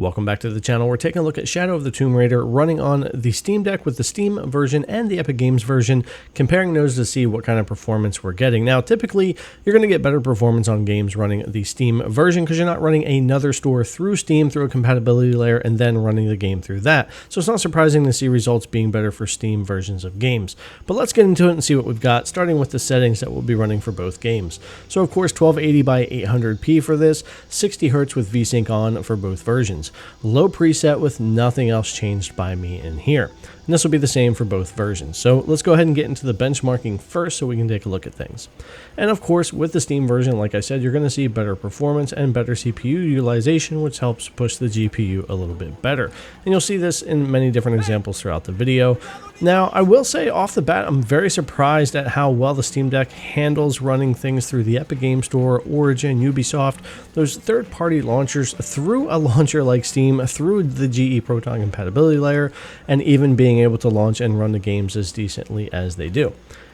Welcome back to the channel. We're taking a look at Shadow of the Tomb Raider running on the Steam Deck with the Steam version and the Epic Games version, comparing those to see what kind of performance we're getting. Now, typically, you're going to get better performance on games running the Steam version because you're not running another store through Steam through a compatibility layer and then running the game through that. So it's not surprising to see results being better for Steam versions of games. But let's get into it and see what we've got, starting with the settings that we'll be running for both games. So, of course, 1280 by 800p for this, 60 Hz with VSync on for both versions. Low preset with nothing else changed by me in here. And this will be the same for both versions. So let's go ahead and get into the benchmarking first so we can take a look at things. And of course, with the Steam version, like I said, you're going to see better performance and better CPU utilization, which helps push the GPU a little bit better. And you'll see this in many different examples throughout the video. Now, I will say off the bat, I'm very surprised at how well the Steam Deck handles running things through the Epic Games Store, Origin, Ubisoft, those third-party launchers through a launcher like Steam, through the GE Proton compatibility layer, and even being able to launch and run the games as decently as they do.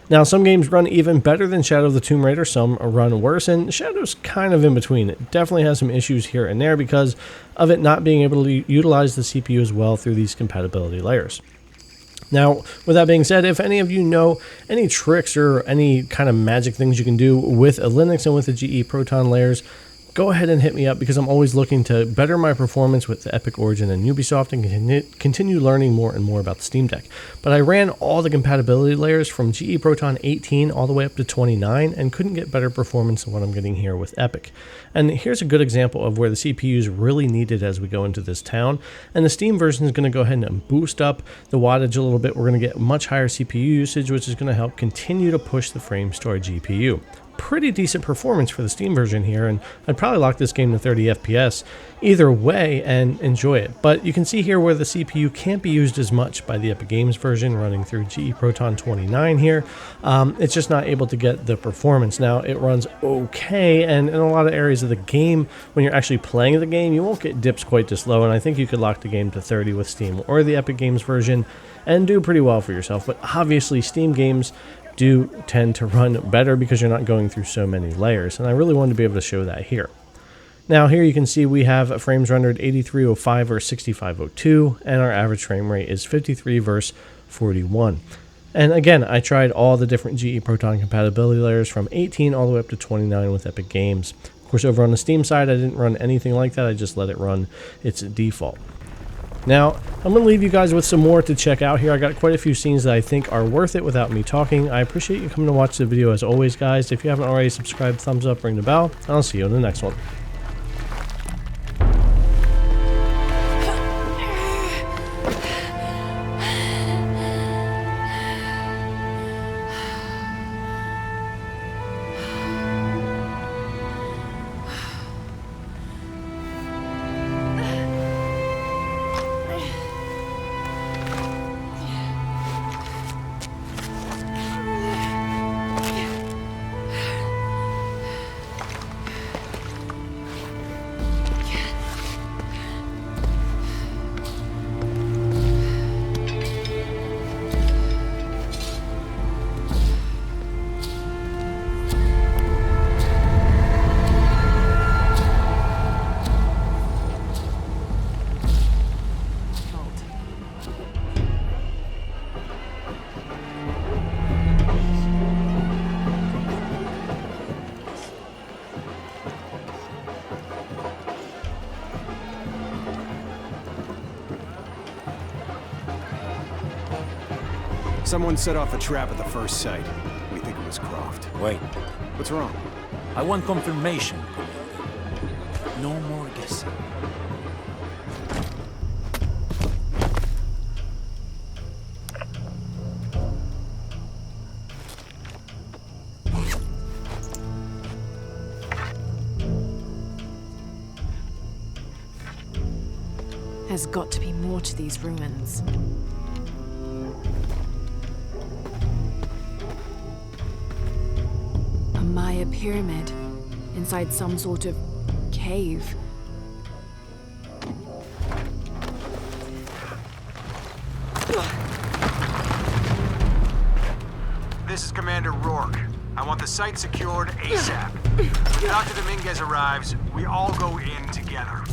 Now, some games run even better than Shadow of the Tomb Raider, some run worse, and Shadow's kind of in between. It definitely has some issues here and there because of it not being able to utilize the CPU as well through these compatibility layers. Now, with that being said, if any of you know any tricks or any kind of magic things you can do with a Linux and with the GE Proton layers, go ahead and hit me up because I'm always looking to better my performance with the Epic, Origin, and Ubisoft and continue learning more and more about the Steam Deck. But I ran all the compatibility layers from GE Proton 18 all the way up to 29 and couldn't get better performance than what I'm getting here with Epic. And here's a good example of where the CPU is really needed as we go into this town. And the Steam version is going to go ahead and boost up the wattage a little bit. We're going to get much higher CPU usage, which is going to help continue to push the frames to our GPU. Pretty decent performance for the Steam version here, and I'd probably lock this game to 30 FPS either way and enjoy it. But you can see here where the CPU can't be used as much by the Epic Games version running through GE Proton 29 here. It's just not able to get the performance. Now, it runs okay, and in a lot of areas of the game, when you're actually playing the game, you won't get dips quite this low, and I think you could lock the game to 30 with Steam or the Epic Games version and do pretty well for yourself. But obviously, Steam games do tend to run better because you're not going through so many layers, and I really wanted to be able to show that here. Now here you can see we have frames rendered 8305 versus 6502, and our average frame rate is 53 versus 41. And again, I tried all the different GE Proton compatibility layers from 18 all the way up to 29 with Epic Games. Of course, over on the Steam side, I didn't run anything like that. I just let it run its default. Now, I'm going to leave you guys with some more to check out here. I got quite a few scenes that I think are worth it without me talking. I appreciate you coming to watch the video as always, guys. If you haven't already subscribed, thumbs up, ring the bell, and I'll see you in the next one. Someone set off a trap at the first site. We think it was Croft. Wait, What's wrong? I want confirmation, Commander. No more guessing. There's got to be more to these ruins. A Maya pyramid inside some sort of cave. This is Commander Rourke. I want the site secured ASAP. When Dr. Dominguez arrives, we all go in together.